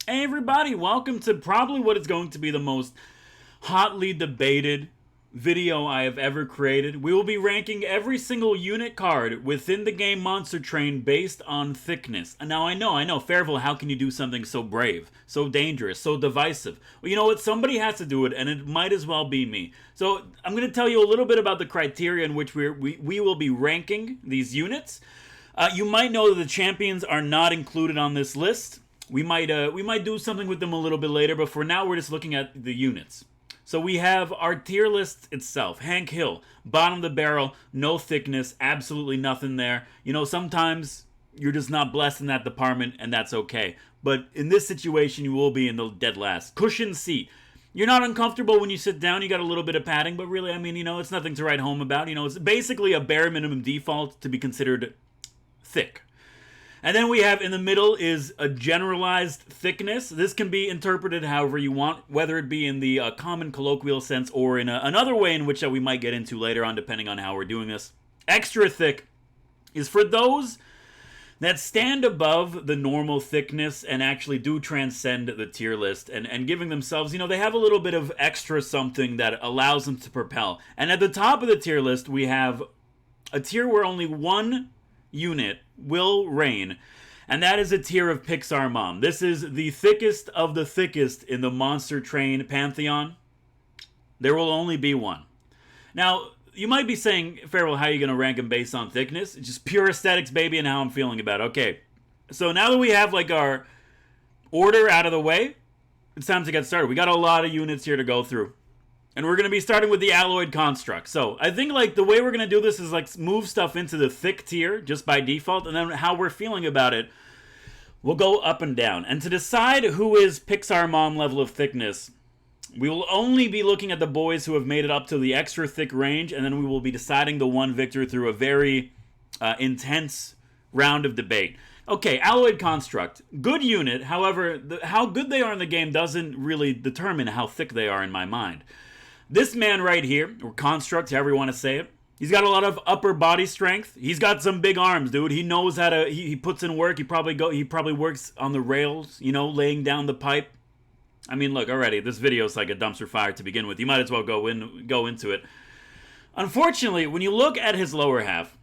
Hey everybody, welcome to probably what is going to be the most hotly debated video I have ever created. We will be ranking every single unit card within the game Monster Train based on thickness. And now I know, Fairville, how can you do something so brave, so dangerous, so divisive? Well, you know what, somebody has to do it, and it might as well be me. So I'm going to tell you a little bit about the criteria in which we will be ranking these units. You might know that the champions are not included on this list. We might do something with them a little bit later, but for now we're just looking at the units. So we have our tier list itself. Hank Hill, bottom of the barrel, no thickness, absolutely nothing there. You know, sometimes you're just not blessed in that department, and that's okay. But in this situation, you will be in the dead last. Cushion seat. You're not uncomfortable when you sit down. You got a little bit of padding, but really, I mean, you know, it's nothing to write home about. You know, it's basically a bare minimum default to be considered thick. And then we have in the middle is a generalized thickness. This can be interpreted however you want, whether it be in the common colloquial sense or in another way in which we might get into later on, depending on how we're doing this. Extra thick is for those that stand above the normal thickness and actually do transcend the tier list and giving themselves, you know, they have a little bit of extra something that allows them to propel. And at the top of the tier list, we have a tier where only one unit will reign, and that is a tier of Pixar Mom. This is the thickest of the thickest in the Monster Train pantheon. There will only be one. Now, you might be saying, Farrell, how are you going to rank them based on thickness? It's just pure aesthetics, baby, and how I'm feeling about it. Okay, so now that we have like our order out of the way, it's time to get started. We got a lot of units here to go through. And we're going to be starting with the Alloyed Construct. So I think like the way we're going to do this is like move stuff into the thick tier just by default. And then how we're feeling about it, we'll go up and down. And to decide who is Pixar Mom level of thickness, we will only be looking at the boys who have made it up to the extra thick range. And then we will be deciding the one victor through a very intense round of debate. Okay, Alloyed Construct. Good unit. However, how good they are in the game doesn't really determine how thick they are in my mind. This man right here, or Construct, however you want to say it, he's got a lot of upper body strength. He's got some big arms, dude. He knows how to. He puts in work. He probably works on the rails, you know, laying down the pipe. I mean, look, already this video is like a dumpster fire to begin with. You might as well go into it. Unfortunately, when you look at his lower half,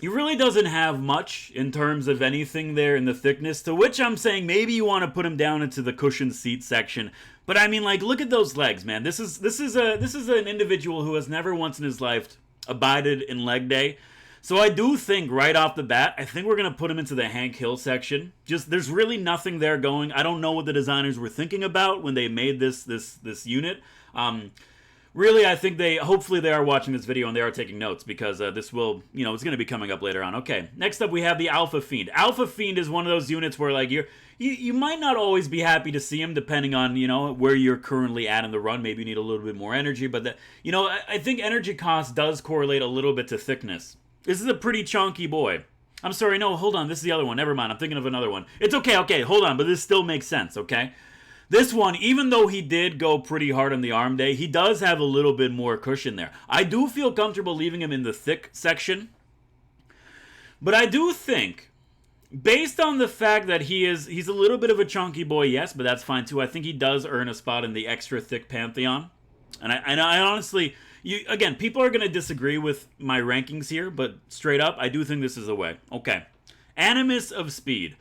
he really doesn't have much in terms of anything there in the thickness, to which I'm saying maybe you want to put him down into the cushion seat section. But I mean, like, look at those legs, man. This is an individual who has never once in his life abided in leg day. So I do think right off the bat, I think we're going to put him into the Hank Hill section. Just, there's really nothing there going. I don't know what the designers were thinking about when they made this unit. Really, I think hopefully they are watching this video and they are taking notes, because this will, you know, it's going to be coming up later on. Okay, next up we have the Alpha Fiend. Alpha Fiend is one of those units where, like, you might not always be happy to see him, depending on, you know, where you're currently at in the run. Maybe you need a little bit more energy, but, you know, I think energy cost does correlate a little bit to thickness. This is a pretty chunky boy. I'm sorry, no, hold on, this is the other one. Never mind, I'm thinking of another one. It's okay, hold on, but this still makes sense, okay? This one, even though he did go pretty hard on the arm day, he does have a little bit more cushion there. I do feel comfortable leaving him in the thick section. But I do think, based on the fact that he's a little bit of a chunky boy, yes, but that's fine too. I think he does earn a spot in the extra thick pantheon. And I honestly, again, people are going to disagree with my rankings here, but straight up, I do think this is a way. Okay. Animus of Speed.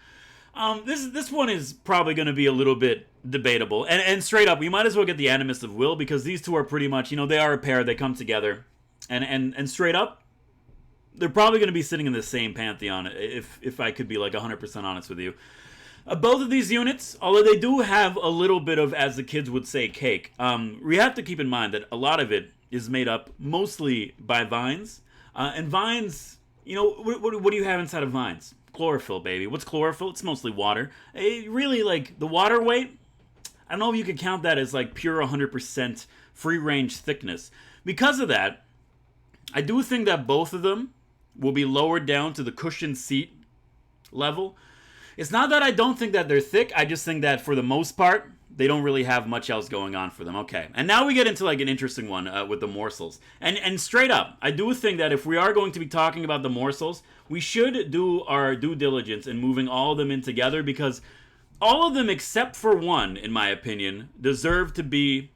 This one is probably going to be a little bit debatable. And straight up, we might as well get the Animus of Will, because these two are pretty much, you know, they are a pair, they come together. And straight up, they're probably going to be sitting in the same pantheon, if I could be like 100% honest with you. Both of these units, although they do have a little bit of, as the kids would say, cake, we have to keep in mind that a lot of it is made up mostly by vines. And vines, you know, what do you have inside of vines? Chlorophyll, baby. What's chlorophyll? It's mostly water. Really, like, the water weight, I don't know if you could count that as, like, pure 100% free-range thickness. Because of that, I do think that both of them will be lowered down to the cushion seat level. It's not that I don't think that they're thick, I just think that, for the most part, they don't really have much else going on for them. Okay, and now we get into like an interesting one with the Morsels. And straight up, I do think that if we are going to be talking about the Morsels, we should do our due diligence in moving all of them in together, because all of them except for one, in my opinion, deserve to be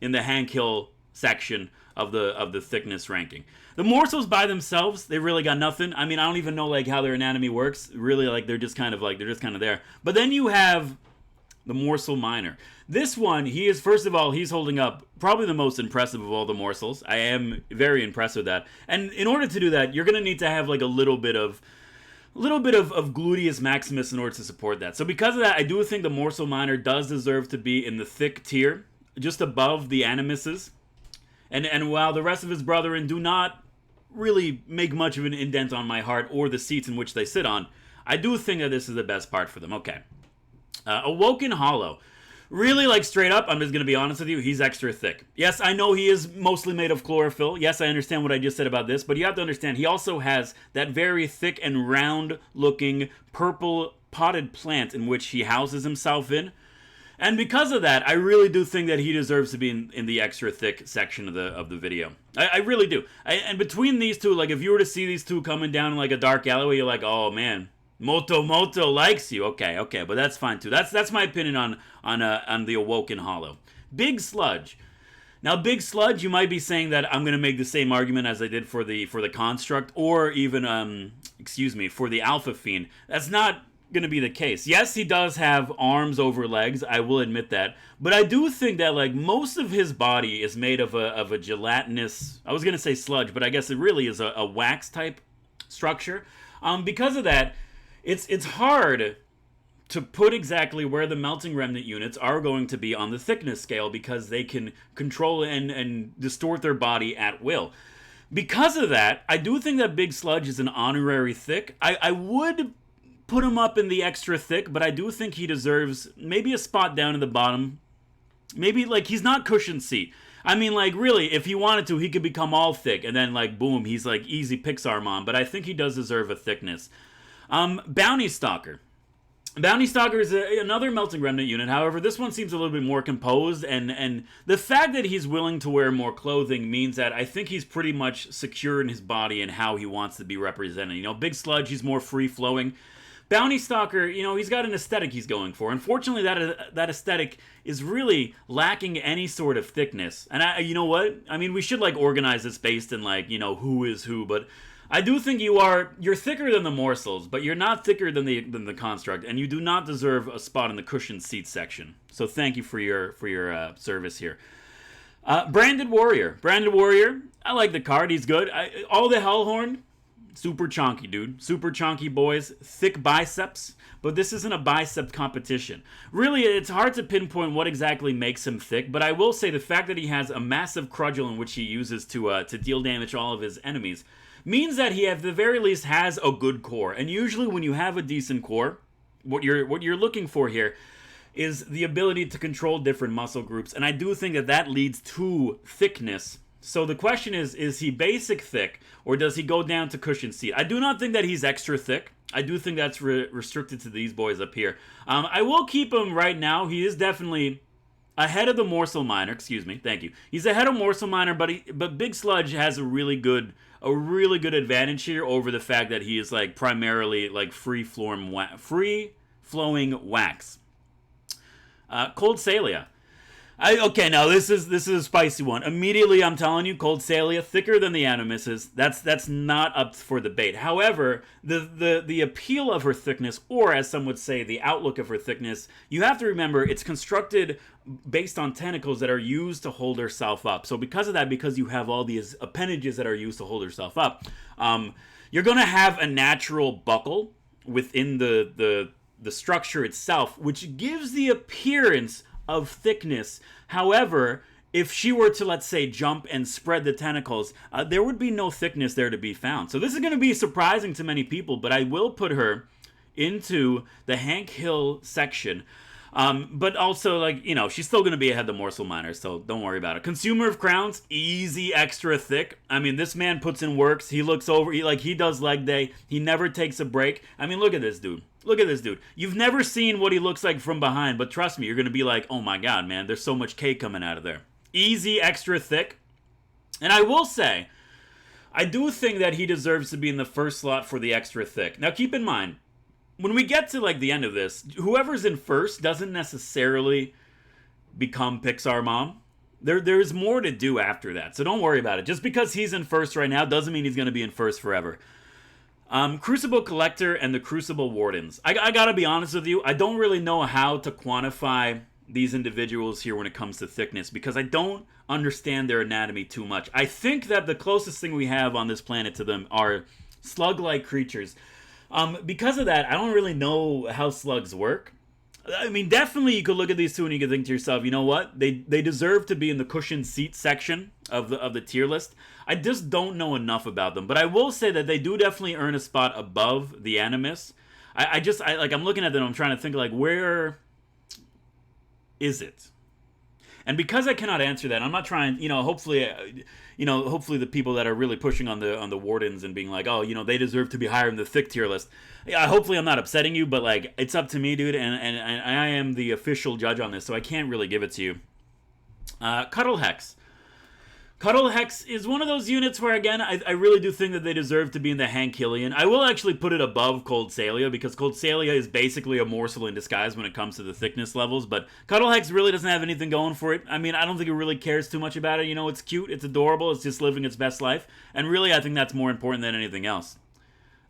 in the Hank Hill section of the thickness ranking. The Morsels by themselves, they really got nothing. I mean, I don't even know like how their anatomy works. Really, like they're just kind of there. But then you have the Morsel Miner. This one, he is, first of all, he's holding up probably the most impressive of all the Morsels. I am very impressed with that. And in order to do that, you're gonna need to have like a little bit of gluteus maximus in order to support that. So because of that, I do think the Morsel Miner does deserve to be in the thick tier, just above the Animuses. And while the rest of his brethren do not really make much of an indent on my heart or the seats in which they sit on, I do think that this is the best part for them. Okay. Awoken Hollow. Really, like, straight up, I'm just going to be honest with you, he's extra thick. Yes, I know he is mostly made of chlorophyll. Yes, I understand what I just said about this, but you have to understand, he also has that very thick and round-looking purple potted plant in which he houses himself in. And because of that, I really do think that he deserves to be in the extra thick section of the video. I really do. And between these two, like, if you were to see these two coming down like a dark alleyway, you're like, oh, man, Moto likes you. Okay, but that's fine too. That's my opinion on the Awoken Hollow. Big Sludge. Now, Big Sludge, you might be saying that I'm going to make the same argument as I did for the Construct, or even for the Alpha Fiend. That's not going to be the case. Yes, he does have arms over legs, I will admit that, but I do think that like most of his body is made of a gelatinous, I was going to say sludge, but I guess it really is a wax type structure. Because of that, it's hard to put exactly where the Melting Remnant units are going to be on the thickness scale, because they can control and distort their body at will. Because of that, I do think that Big Sludge is an honorary thick. I would put him up in the extra thick, but I do think he deserves maybe a spot down in the bottom. Maybe, like, he's not cushion seat. I mean, like, really, if he wanted to, he could become all thick, and then, like, boom, he's, like, easy Pixar mom, but I think he does deserve a thickness. Bounty Stalker. Bounty Stalker is another Melting Remnant unit. However, this one seems a little bit more composed, and the fact that he's willing to wear more clothing means that I think he's pretty much secure in his body and how he wants to be represented. You know, Big Sludge, he's more free-flowing. Bounty Stalker, you know, he's got an aesthetic he's going for. Unfortunately, that aesthetic is really lacking any sort of thickness. And you know what? I mean, we should, like, organize this based in, like, you know, who is who, but I do think you're thicker than the Morsels, but you're not thicker than the Construct, and you do not deserve a spot in the cushion seat section. So thank you for your service here. Branded Warrior. Branded Warrior, I like the card. He's good. All the Hellhorn, super chonky, dude. Super chonky boys. Thick biceps. But this isn't a bicep competition. Really, it's hard to pinpoint what exactly makes him thick, but I will say the fact that he has a massive Crudgel in which he uses to deal damage to all of his enemies means that he, at the very least, has a good core. And usually when you have a decent core, what you're looking for here is the ability to control different muscle groups. And I do think that leads to thickness. So the question is he basic thick, or does he go down to cushion seat? I do not think that he's extra thick. I do think that's restricted to these boys up here. I will keep him right now. He is definitely ahead of the Morsel Miner. Excuse me. Thank you. He's ahead of Morsel Miner, but Big Sludge has a really good advantage here over the fact that he is like primarily like free flowing wax. Cold Salia. Okay, now this is a spicy one. Immediately, I'm telling you, Cold Salia, thicker than the Animuses. That's not up for debate. However, the appeal of her thickness, or as some would say, the outlook of her thickness, you have to remember it's constructed based on tentacles that are used to hold herself up. So because of that, because you have all these appendages that are used to hold herself up, you're going to have a natural buckle within the structure itself, which gives the appearance of thickness. However, if she were to, let's say, jump and spread the tentacles, there would be no thickness there to be found. So this is going to be surprising to many people, but I will put her into the Hank Hill section. But also, like, you know, she's still going to be ahead of the Morsel Miner, so don't worry about it. Consumer of Crowns, easy extra thick. I mean, this man puts in works. He looks over, he does leg day. He never takes a break. I mean, look at this dude. Look at this dude. You've never seen what he looks like from behind, but trust me, you're going to be like, oh my god, man, there's so much cake coming out of there. Easy extra thick. And I will say, I do think that he deserves to be in the first slot for the extra thick. Now, keep in mind, when we get to like the end of this, whoever's in first doesn't necessarily become Pixar Mom. There's more to do after that, so don't worry about it. Just because he's in first right now doesn't mean he's going to be in first forever. Crucible Collector and the Crucible Wardens. I gotta be honest with you, I don't really know how to quantify these individuals here when it comes to thickness, because I don't understand their anatomy too much. I think that the closest thing we have on this planet to them are slug-like creatures. Because of that, I don't really know how slugs work. I mean, definitely you could look at these two and you could think to yourself, you know what? They deserve to be in the cushioned seat section of the tier list. I just don't know enough about them. But I will say that they do definitely earn a spot above the Animus. I'm looking at them, I'm trying to think, like, where is it? And because I cannot answer that, I'm not trying, hopefully the people that are really pushing on the Wardens and being like, oh, they deserve to be higher in the thick tier list. Yeah, hopefully I'm not upsetting you, but like, it's up to me, dude, and I am the official judge on this, so I can't really give it to you. Cuddle Hex. Cuddle Hex is one of those units where, again, I really do think that they deserve to be in the Hank Killian. I will actually put it above Cold Salia, because Cold Salia is basically a morsel in disguise when it comes to the thickness levels, but Cuddle Hex really doesn't have anything going for it. I mean, I don't think it really cares too much about it. It's cute, it's adorable, it's just living its best life, and really I think that's more important than anything else.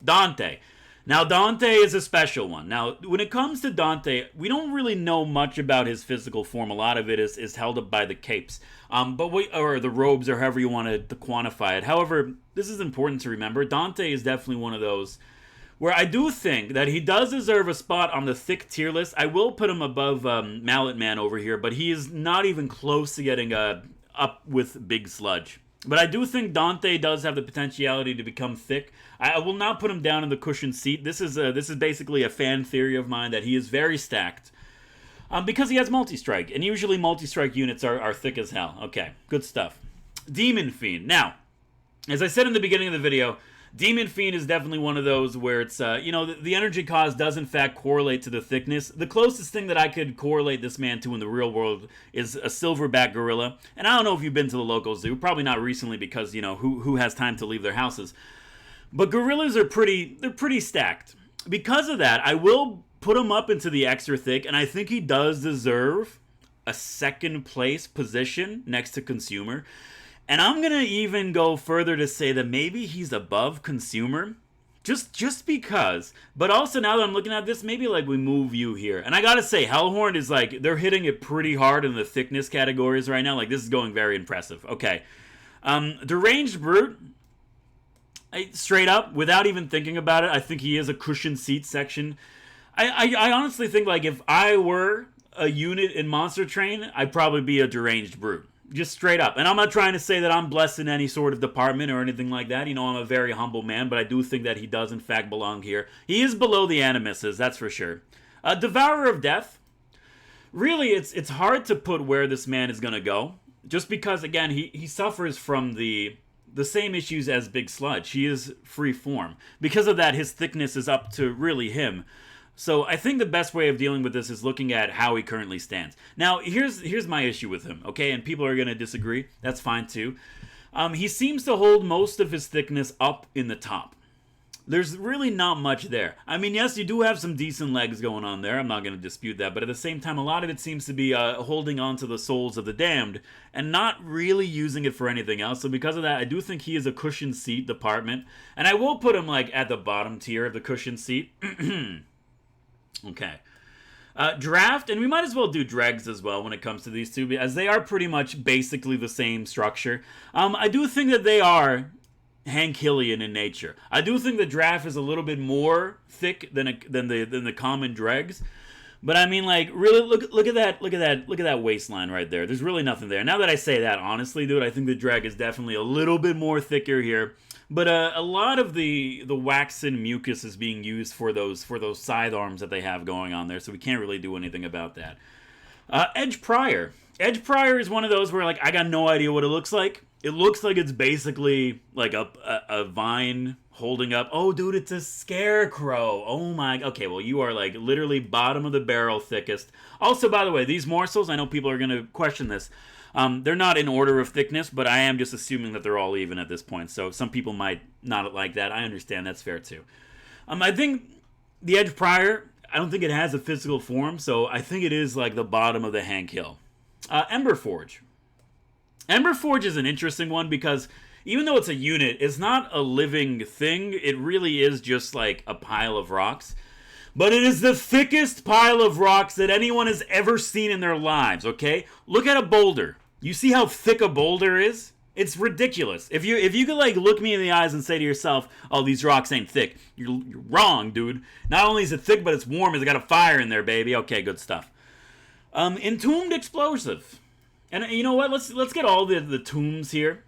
Dante. Now, Dante is a special one. Now, when it comes to Dante, we don't really know much about his physical form. A lot of it is held up by the capes, or the robes, or however you want to quantify it. However, this is important to remember. Dante is definitely one of those where I do think that he does deserve a spot on the thick tier list. I will put him above Mallet Man over here, but he is not even close to getting up with Big Sludge. But I do think Dante does have the potentiality to become thick. I will not put him down in the cushioned seat. This is basically a fan theory of mine that he is very stacked. Because he has multi-strike, and usually multi-strike units are thick as hell. Okay, good stuff. Demon Fiend. Now, as I said in the beginning of the video, Demon Fiend is definitely one of those where it's, the energy cost does in fact correlate to the thickness. The closest thing that I could correlate this man to in the real world is a silverback gorilla. And I don't know if you've been to the local zoo, probably not recently because, who has time to leave their houses. But gorillas they're pretty stacked. Because of that, I will put him up into the extra thick, and I think he does deserve a second place position next to Consumer. And I'm going to even go further to say that maybe he's above Consumer. Just because. But also, now that I'm looking at this, maybe like we move you here. And I gotta say, Hellhorn is like, they're hitting it pretty hard in the thickness categories right now. Like, this is going very impressive. Okay. Deranged Brute. Straight up, without even thinking about it, I think he is a cushioned seat section. I honestly think, like, if I were a unit in Monster Train, I'd probably be a Deranged Brute. Just straight up. And I'm not trying to say that I'm blessed in any sort of department or anything like that. I'm a very humble man, but I do think that he does in fact belong here. He is below the Animuses, that's for sure. Devourer of Death. Really, it's hard to put where this man is going to go. Just because, again, he suffers from the same issues as Big Sludge. He is free form. Because of that, his thickness is up to really him. So I think the best way of dealing with this is looking at how he currently stands. Now, here's my issue with him, okay? And people are going to disagree. That's fine, too. He seems to hold most of his thickness up in the top. There's really not much there. I mean, yes, you do have some decent legs going on there. I'm not going to dispute that. But at the same time, a lot of it seems to be holding on to the souls of the damned and not really using it for anything else. So because of that, I do think he is a cushioned seat department. And I will put him, like, at the bottom tier of the cushioned seat. Okay. Draft, and we might as well do dregs as well when it comes to these two, as they are pretty much basically the same structure. I do think that they are Hank Hillian in nature. I do think the draft is a little bit more thick than the common dregs. But I mean, like, really, look at that waistline right there. There's really nothing there. Now that I say that, honestly, dude, I think the dreg is definitely a little bit more thicker here. But a lot of the waxen mucus is being used for those side arms that they have going on there, so we can't really do anything about that. Edge Prior. Edge Prior is one of those where, like, I got no idea what it looks like. It looks like it's basically like a vine holding up. Oh, dude, it's a scarecrow. Oh my. Okay, well, you are like literally bottom of the barrel thickest. Also, by the way, these morsels, I know people are going to question this. They're not in order of thickness, but I am just assuming that they're all even at this point. So some people might not like that. I understand. That's fair too. I think the Edge Prior, I don't think it has a physical form, so I think it is like the bottom of the Hank Hill. Ember Forge. Ember Forge is an interesting one because even though it's a unit, it's not a living thing. It really is just like a pile of rocks. But it is the thickest pile of rocks that anyone has ever seen in their lives, okay? Look at a boulder. You see how thick a boulder is? It's ridiculous. If you could like look me in the eyes and say to yourself, "Oh, these rocks ain't thick," you're wrong, dude. Not only is it thick, but it's warm. It's got a fire in there, baby. Okay, good stuff. Entombed Explosive, and you know what? Let's get all the tombs here.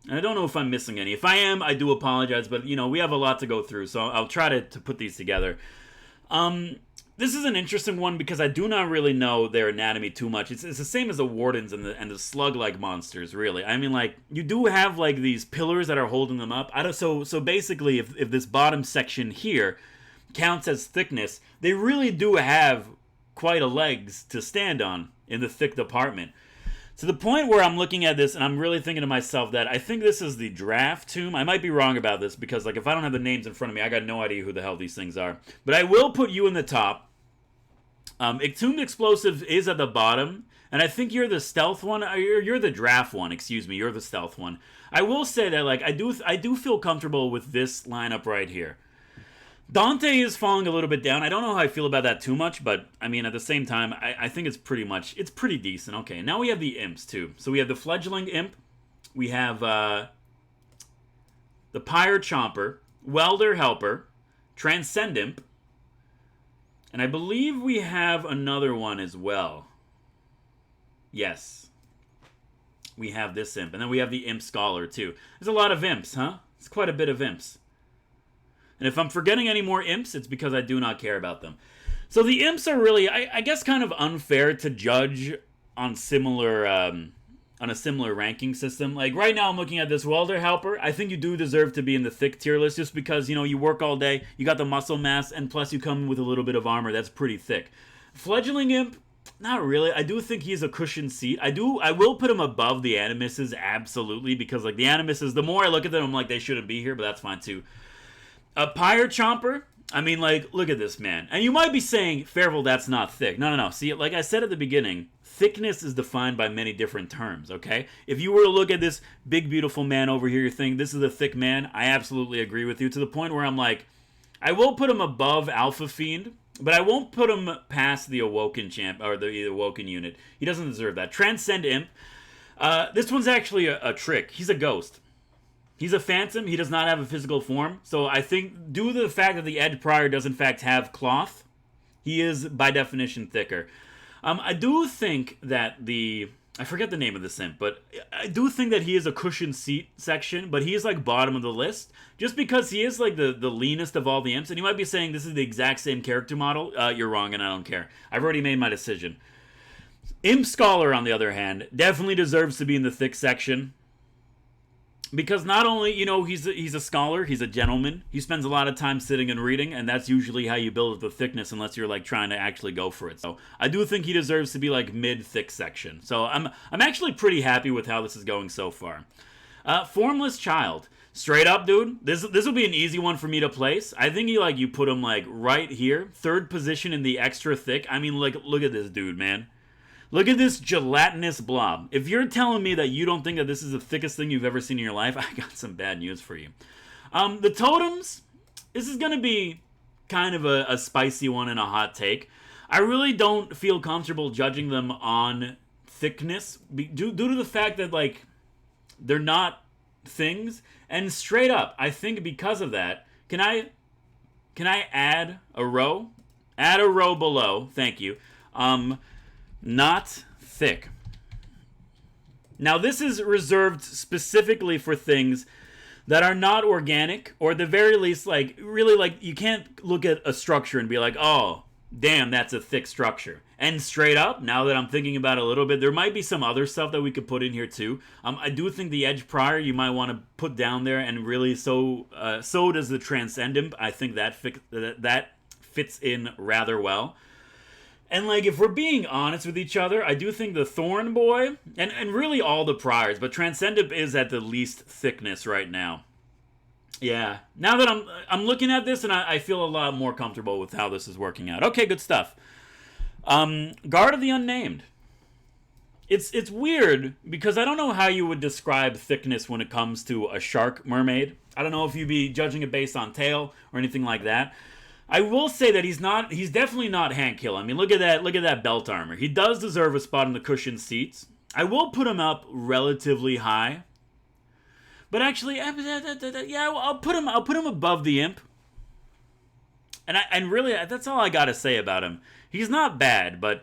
And I don't know if I'm missing any. If I am, I do apologize. But you know, we have a lot to go through, so I'll try to put these together. This is an interesting one because I do not really know their anatomy too much. It's the same as the Wardens and the slug-like monsters, really. I mean, like, you do have, like, these pillars that are holding them up. So basically, if this bottom section here counts as thickness, they really do have quite a legs to stand on in the thick department. To the point where I'm looking at this and I'm really thinking to myself that I think this is the draft tomb. I might be wrong about this because, like, if I don't have the names in front of me, I got no idea who the hell these things are. But I will put you in the top. Entombed Explosive is at the bottom, and I think you're the stealth one. You're the draft one, excuse me. You're the stealth one. I will say that, like, I do feel comfortable with this lineup right here. Dante is falling a little bit down. I don't know how I feel about that too much, but, I mean, at the same time, I think it's pretty decent. Okay, now we have the Imps, too. So we have the Fledgling Imp. We have, the Pyre Chomper, Welder Helper, Transcend Imp, and I believe we have another one as well. Yes. We have this Imp, and then we have the Imp Scholar, too. There's a lot of Imps, huh? It's quite a bit of Imps. And if I'm forgetting any more Imps, it's because I do not care about them. So the Imps are really, I guess, kind of unfair to judge on a similar ranking system. Like, right now I'm looking at this Welder Helper. I think you do deserve to be in the thick tier list just because, you know, you work all day, you got the muscle mass, and plus you come with a little bit of armor. That's pretty thick. Fledgling Imp, not really. I do think he's a cushioned seat. I will put him above the Animuses, absolutely, because, like, the Animuses, the more I look at them, I'm like, they shouldn't be here, but that's fine, too. A Pyre Chomper, I mean, like, look at this, man. And you might be saying, Fairville, that's not thick. No. See, like I said at the beginning, thickness is defined by many different terms, okay? If you were to look at this big, beautiful man over here, you're thinking, this is a thick man. I absolutely agree with you, to the point where I'm like, I will put him above Alpha Fiend, but I won't put him past the Awoken champ, or the Awoken unit. He doesn't deserve that. Transcend Imp. This one's actually a trick. He's a ghost. He's a phantom. He does not have a physical form. So I think, due to the fact that the Edge Prior does in fact have cloth, he is by definition thicker. I do think that I forget the name of this imp, but I do think that he is a cushioned seat section, but he is like bottom of the list, just because he is like the leanest of all the imps. And you might be saying this is the exact same character model. You're wrong, and I don't care. I've already made my decision. Imp Scholar, on the other hand, definitely deserves to be in the thick section. Because not only, you know, he's a scholar, he's a gentleman. He spends a lot of time sitting and reading, and that's usually how you build the thickness, unless you're like trying to actually go for it. So I do think he deserves to be like mid-thick section. So I'm actually pretty happy with how this is going so far. Formless Child, straight up, dude. This will be an easy one for me to place. I think you put him like right here, third position in the extra thick. I mean, like, look at this dude, man. Look at this gelatinous blob. If you're telling me that you don't think that this is the thickest thing you've ever seen in your life, I got some bad news for you. The Totems, this is going to be kind of a spicy one and a hot take. I really don't feel comfortable judging them on thickness due to the fact that, like, they're not things. And straight up, I think because of that, can I add a row? Add a row below. Thank you. Not thick. Now, this is reserved specifically for things that are not organic, or at the very least, like, really, like, you can't look at a structure and be like, oh, damn, that's a thick structure. And straight up, now that I'm thinking about it a little bit, there might be some other stuff that we could put in here too. I do think the Edge Prior you might want to put down there, and really so does the Transcend Imp. I think that fits in rather well. And, like, if we're being honest with each other, I do think the Thorn Boy, and really all the Priors, but Transcend Imp is at the least thickness right now. Yeah. Now that I'm looking at this, and I feel a lot more comfortable with how this is working out. Okay, good stuff. Guard of the Unnamed. It's weird because I don't know how you would describe thickness when it comes to a shark mermaid. I don't know if you'd be judging it based on tail or anything like that. I will say that he's definitely not Hank Hill. I mean, look at that belt armor. He does deserve a spot in the cushioned seats. I will put him up relatively high. But actually, yeah, I'll put him above the Imp. And really, that's all I gotta say about him. He's not bad, but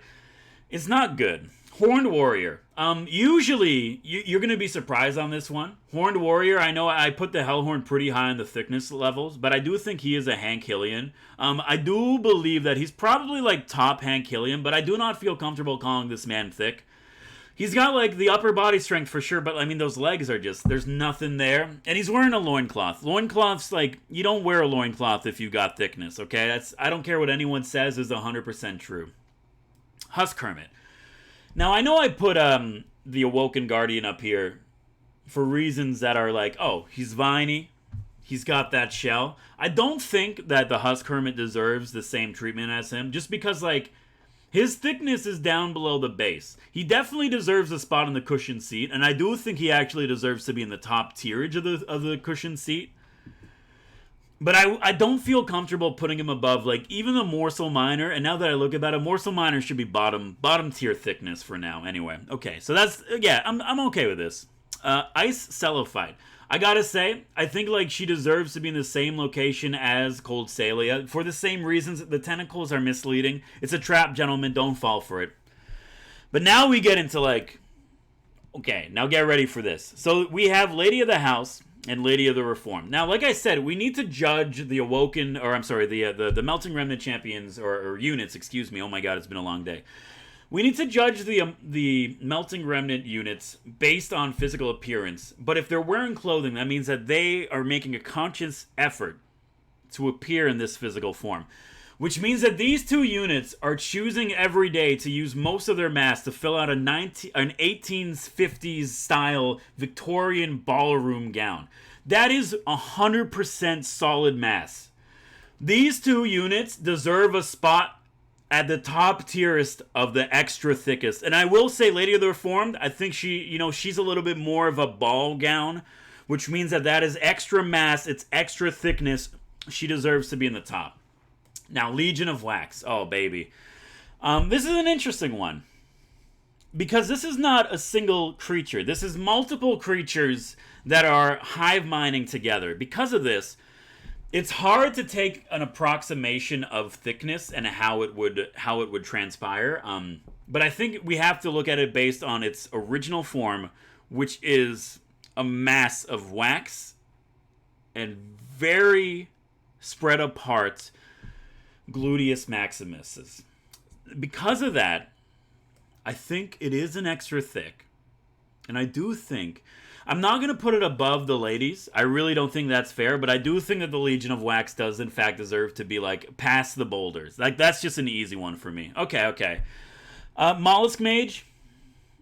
it's not good. Horned Warrior. Usually, you're gonna be surprised on this one. Horned Warrior, I know I put the Hellhorn pretty high in the thickness levels, but I do think he is a Hank Hillian. I do believe that he's probably like top Hank Hillian, but I do not feel comfortable calling this man thick. He's got, like, the upper body strength for sure, but, I mean, those legs are just, there's nothing there. And he's wearing a loincloth. Loincloth's, like, you don't wear a loincloth if you got thickness, okay? I don't care what anyone says is 100% true. Husk Hermit. Now, I know I put, the Awoken Guardian up here for reasons that are like, oh, he's viney. He's got that shell. I don't think that the Husk Hermit deserves the same treatment as him, just because, like, his thickness is down below the base. He definitely deserves a spot in the cushion seat, and I do think he actually deserves to be in the top tierage of the cushion seat. But I don't feel comfortable putting him above, like, even the Morsel Minor, and now that I look about it, Morsel Minor should be bottom tier thickness for now. Anyway, okay, so that's, yeah, I'm okay with this. Ice Celophyte. I gotta say, I think, like, she deserves to be in the same location as Cold Salia. For the same reasons, the tentacles are misleading. It's a trap, gentlemen. Don't fall for it. But now we get into, like... Okay, now get ready for this. So we have Lady of the House and Lady of the Reformed. Now, like I said, we need to judge the Awoken... Or, I'm sorry, the Melting Remnant champions, or units, excuse me. Oh my god, it's been a long day. We need to judge the Melting Remnant units based on physical appearance, but if they're wearing clothing, that means that they are making a conscious effort to appear in this physical form. Which means that these two units are choosing every day to use most of their mass to fill out an 1850s style Victorian ballroom gown. That is 100% solid mass. These two units deserve a spot at the top tierest of the extra thickest. And I will say, Lady of the Reformed, I think she's a little bit more of a ball gown, which means that is extra mass, it's extra thickness. She deserves to be in the top. Now, Legion of Wax. Oh, baby. This is an interesting one. Because this is not a single creature. This is multiple creatures that are hive mining together. Because of this, it's hard to take an approximation of thickness and how it would transpire. But I think we have to look at it based on its original form, which is a mass of wax and very spread apart gluteus maximuses. Because of that, I think it is an extra thick. And I do think... I'm not going to put it above the ladies. I really don't think that's fair, but I do think that the Legion of Wax does, in fact, deserve to be, like, past the boulders. Like, that's just an easy one for me. Okay. Mollusk Mage.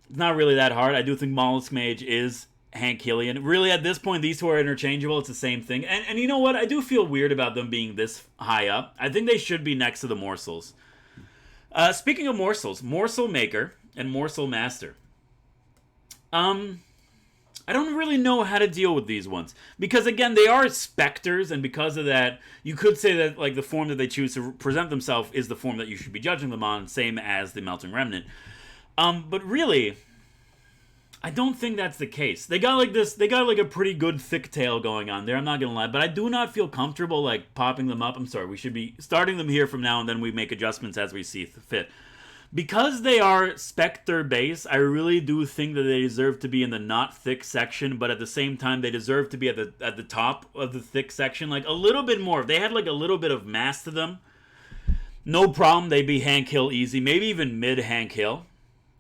It's not really that hard. I do think Mollusk Mage is Hank Hillian. Really, at this point, these two are interchangeable. It's the same thing. And you know what? I do feel weird about them being this high up. I think they should be next to the Morsels. Speaking of Morsels, Morsel Maker and Morsel Master. I don't really know how to deal with these ones. Because, again, they are specters, and because of that, you could say that, like, the form that they choose to present themselves is the form that you should be judging them on, same as the Melting Remnant. But really, I don't think that's the case. They got a pretty good thick tail going on there, I'm not gonna lie, but I do not feel comfortable, like, popping them up. I'm sorry, we should be starting them here from now, and then we make adjustments as we see fit. Because they are Spectre base, I really do think that they deserve to be in the not thick section, but at the same time, they deserve to be at the top of the thick section. Like, a little bit more. If they had, like, a little bit of mass to them, no problem. They'd be Hank Hill easy. Maybe even mid Hank Hill.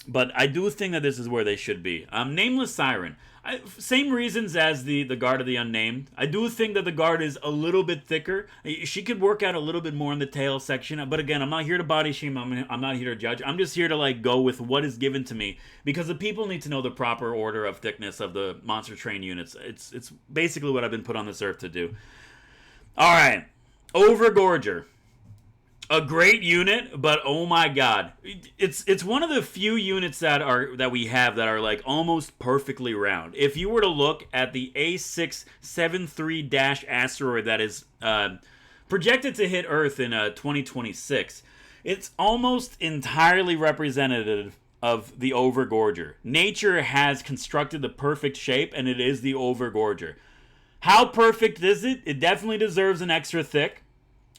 But I do think that this is where they should be. Nameless Siren. Same reasons as the Guard of the Unnamed. I do think that the Guard is a little bit thicker. She could work out a little bit more in the tail section. But again, I'm not here to body shame. I'm not here to judge. I'm just here to like go with what is given to me. Because the people need to know the proper order of thickness of the monster train units. It's basically what I've been put on this earth to do. Alright. Overgorger. A great unit, but oh my god, it's one of the few units that we have that are like almost perfectly round. If you were to look at the A673- asteroid that is projected to hit Earth in 2026, it's almost entirely representative of the Overgorger. Nature has constructed the perfect shape, and it is the Overgorger. How perfect is it? It definitely deserves an extra thick.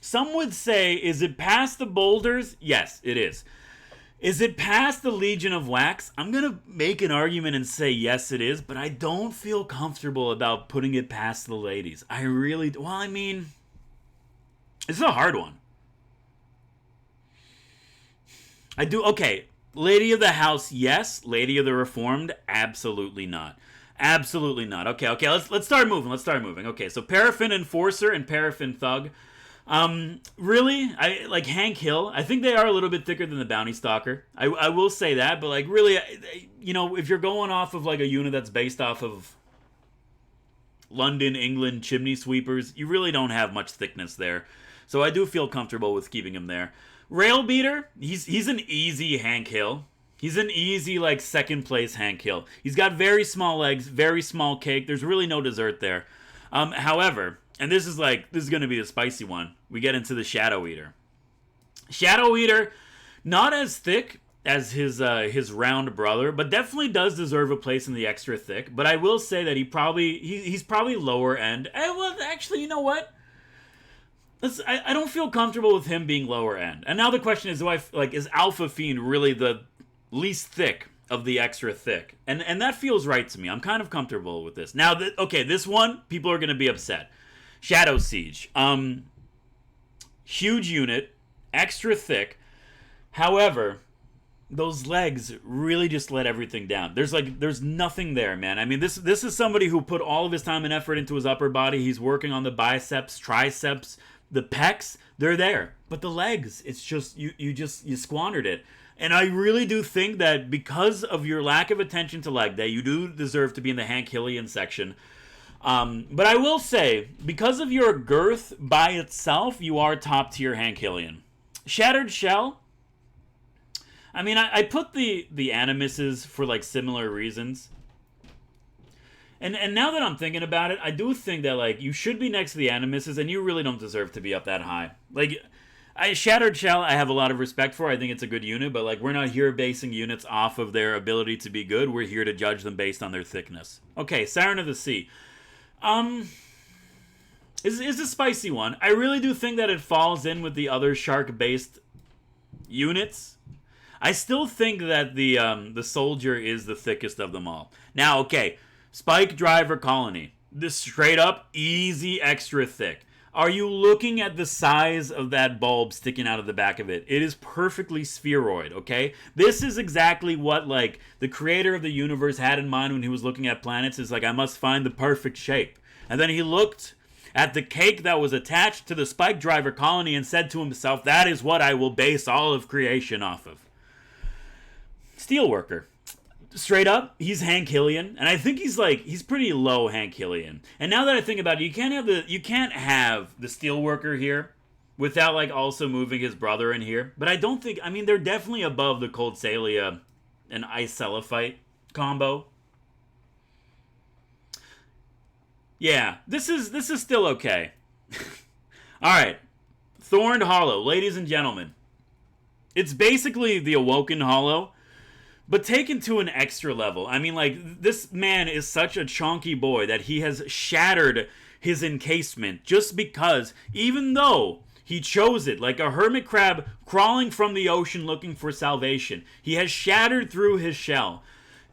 Some would say, is it past the boulders? Yes, it is. Is it past the Legion of Wax? I'm going to make an argument and say yes, it is, but I don't feel comfortable about putting it past the ladies. I really, well, I mean, it's a hard one. I do, okay, Lady of the House, yes. Lady of the Reformed, absolutely not. Absolutely not. Okay, let's start moving. Okay, so Paraffin Enforcer and Paraffin Thug. Really, I like Hank Hill. I think they are a little bit thicker than the Bounty Stalker. I will say that, but like really, you know, if you're going off of like a unit that's based off of London, England chimney sweepers, you really don't have much thickness there. So I do feel comfortable with keeping him there. Rail Beater, he's an easy Hank Hill. He's an easy like second place Hank Hill. He's got very small legs, very small cake. There's really no dessert there. However, and this is going to be a spicy one. We get into the Shadow Eater. Shadow Eater, not as thick as his round brother, but definitely does deserve a place in the extra thick. But I will say that he's probably lower end. Well, actually, you know what? I don't feel comfortable with him being lower end. And now the question is, is Alpha Fiend really the least thick of the extra thick? And that feels right to me. I'm kind of comfortable with this. Now, this one, people are going to be upset. Shadow Siege. Huge unit, extra thick. However, those legs really just let everything down. There's nothing there, man. I mean, this is somebody who put all of his time and effort into his upper body. He's working on the biceps, triceps, the pecs. They're there. But the legs, it's just you squandered it. And I really do think that because of your lack of attention to leg day, you do deserve to be in the Hank Hillian section. But I will say, because of your girth by itself, you are top tier Hank Hillian. Shattered Shell. I mean, I put the Animuses for like similar reasons. And now that I'm thinking about it, I do think that like you should be next to the Animuses, and you really don't deserve to be up that high. Like, Shattered Shell, I have a lot of respect for. I think it's a good unit, but like we're not here basing units off of their ability to be good. We're here to judge them based on their thickness. Okay, Siren of the Sea. Is a spicy one. I really do think that it falls in with the other shark-based units. I still think that the Soldier is the thickest of them all. Now, okay, Spike Driver Colony. This straight up easy extra thick. Are you looking at the size of that bulb sticking out of the back of it? It is perfectly spheroid, okay? This is exactly what, like, the creator of the universe had in mind when he was looking at planets. Is like, I must find the perfect shape. And then he looked at the cake that was attached to the Spike Driver Colony and said to himself, that is what I will base all of creation off of. Steelworker. Straight up, he's Hank Hillian, and I think he's pretty low Hank Hillian. And now that I think about it, you can't have the Steelworker here without like also moving his brother in here. But I don't think, I mean, they're definitely above the Cold Salia and Icelophyte combo. Yeah, this is still okay. All right, Thorned Hollow, ladies and gentlemen. It's basically the Awoken Hollow, but taken to an extra level. I mean, like, this man is such a chonky boy that he has shattered his encasement just because, even though he chose it, like a hermit crab crawling from the ocean looking for salvation, he has shattered through his shell.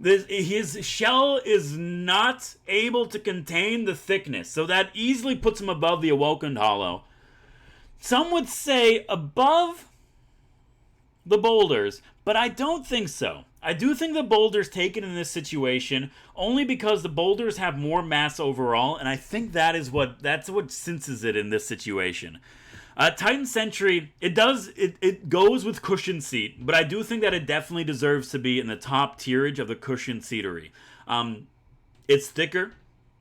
His shell is not able to contain the thickness, so that easily puts him above the Awoken Hollow. Some would say above the boulders, but I don't think so. I do think the boulders taken in this situation only because the boulders have more mass overall, and I think that's what senses it in this situation. Titan Sentry, it goes with cushion seat, but I do think that it definitely deserves to be in the top tierage of the cushion seatery. It's thicker.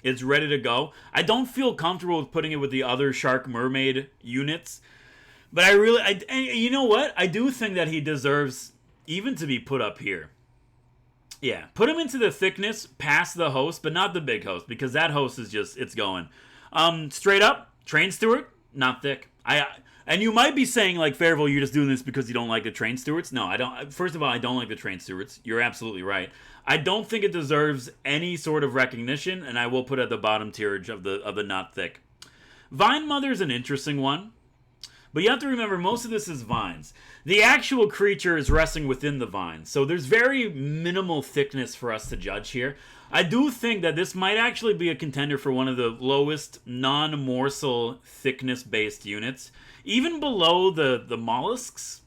It's ready to go. I don't feel comfortable with putting it with the other Shark Mermaid units, but you know what? I do think that he deserves even to be put up here. Yeah, put him into the thickness past the host, but not the big host, because that host is just, it's going. Straight up, Train Steward, not thick. And you might be saying, like, Fairville, you're just doing this because you don't like the Train Stewards. No, I don't. First of all, I don't like the Train Stewards. You're absolutely right. I don't think it deserves any sort of recognition, and I will put it at the bottom tierage of the not thick. Vine Mother's an interesting one, but you have to remember, most of this is vines. The actual creature is resting within the vines, so there's very minimal thickness for us to judge here. I do think that this might actually be a contender for one of the lowest non-morsel thickness-based units, even below the mollusks,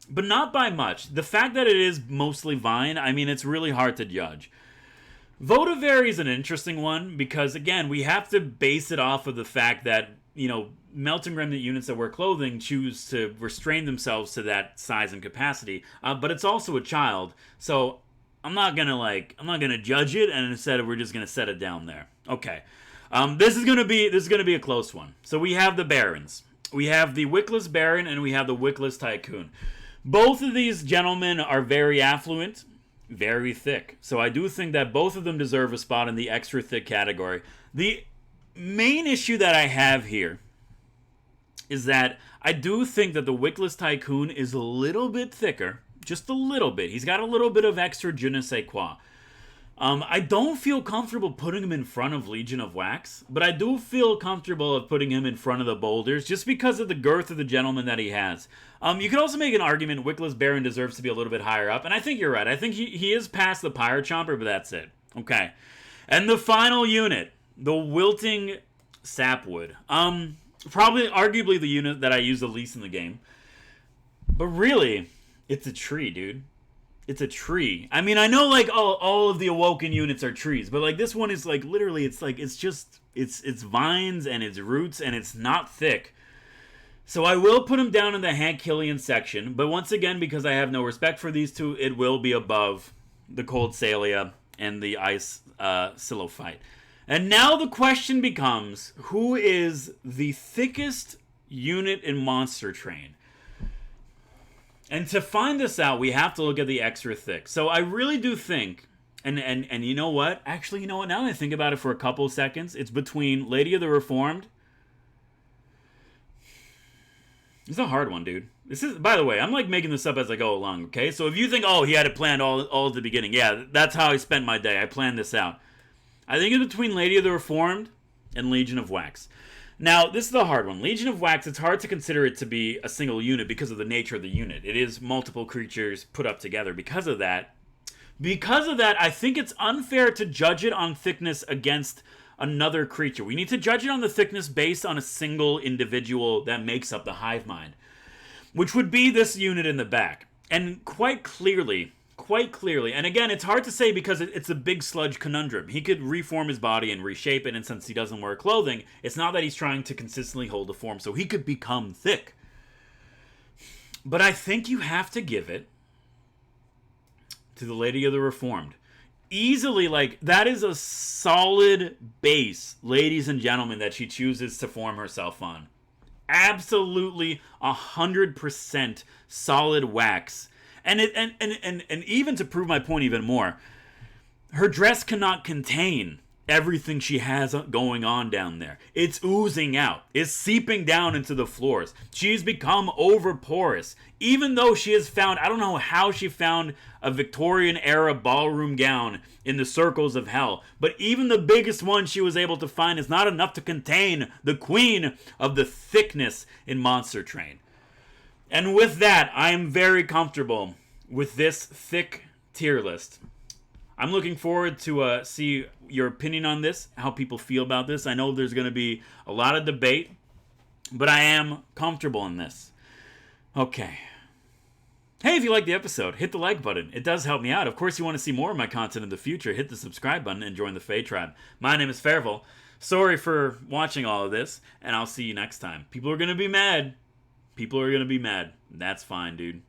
but not by much. The fact that it is mostly vine, I mean, it's really hard to judge. Votivery is an interesting one because, again, we have to base it off of the fact that, you know, Melting Remnant units that wear clothing choose to restrain themselves to that size and capacity, but it's also a child, so I'm not gonna judge it, and instead we're just gonna set it down there. Okay, this is gonna be a close one. So we have the Barons, we have the Wickless Baron, and we have the Wickless Tycoon. Both of these gentlemen are very affluent, very thick. So I do think that both of them deserve a spot in the extra thick category. The main issue that I have here is that I do think that the Wickless Tycoon is a little bit thicker. Just a little bit. He's got a little bit of extra je ne sais quoi. I don't feel comfortable putting him in front of Legion of Wax, but I do feel comfortable of putting him in front of the boulders just because of the girth of the gentleman that he has. You could also make an argument Wickless Baron deserves to be a little bit higher up, and I think you're right. I think he is past the Pyre Chomper, but that's it. Okay. And the final unit, the Wilting Sapwood. Probably, arguably, the unit that I use the least in the game. But really, it's a tree, dude. It's a tree. I mean, I know, like, all of the Awoken units are trees, but, like, this one is, like, literally, it's vines and it's roots and it's not thick. So I will put him down in the Hank Killian section, but once again, because I have no respect for these two, it will be above the Cold Salia and the Ice Silophyte. And now the question becomes, who is the thickest unit in Monster Train? And to find this out, we have to look at the extra thick. So I really do think, and you know what? Actually, you know what? Now that I think about it for a couple of seconds, it's between Lady of the Reformed. It's a hard one, dude. This is, by the way, I'm like making this up as I go along, okay? So if you think, oh, he had it planned all at the beginning, yeah, that's how I spent my day. I planned this out. I think it's between Lady of the Reformed and Legion of Wax. Now, this is the hard one. Legion of Wax, it's hard to consider it to be a single unit because of the nature of the unit. It is multiple creatures put up together. Because of that, I think it's unfair to judge it on thickness against another creature. We need to judge it on the thickness based on a single individual that makes up the hive mind, which would be this unit in the back. And quite clearly, and again, it's hard to say because it's a big Sludge conundrum. He could reform his body and reshape it, and since he doesn't wear clothing, it's not that he's trying to consistently hold the form, so he could become thick. But I think you have to give it to the Lady of the Reformed. Easily, like, that is a solid base, ladies and gentlemen, that she chooses to form herself on. Absolutely 100% solid wax. And even to prove my point even more, her dress cannot contain everything she has going on down there. It's oozing out. It's seeping down into the floors. She's become over porous. Even though she has found, I don't know how she found a Victorian era ballroom gown in the circles of hell, but even the biggest one she was able to find is not enough to contain the queen of the thickness in Monster Train. And with that, I am very comfortable with this thick tier list. I'm looking forward to see your opinion on this, how people feel about this. I know there's going to be a lot of debate, but I am comfortable in this. Okay. Hey, if you liked the episode, hit the like button. It does help me out. Of course, you want to see more of my content in the future, hit the subscribe button and join the Fae Tribe. My name is Fairville. Sorry for watching all of this, and I'll see you next time. People are going to be mad. People are going to be mad. That's fine, dude.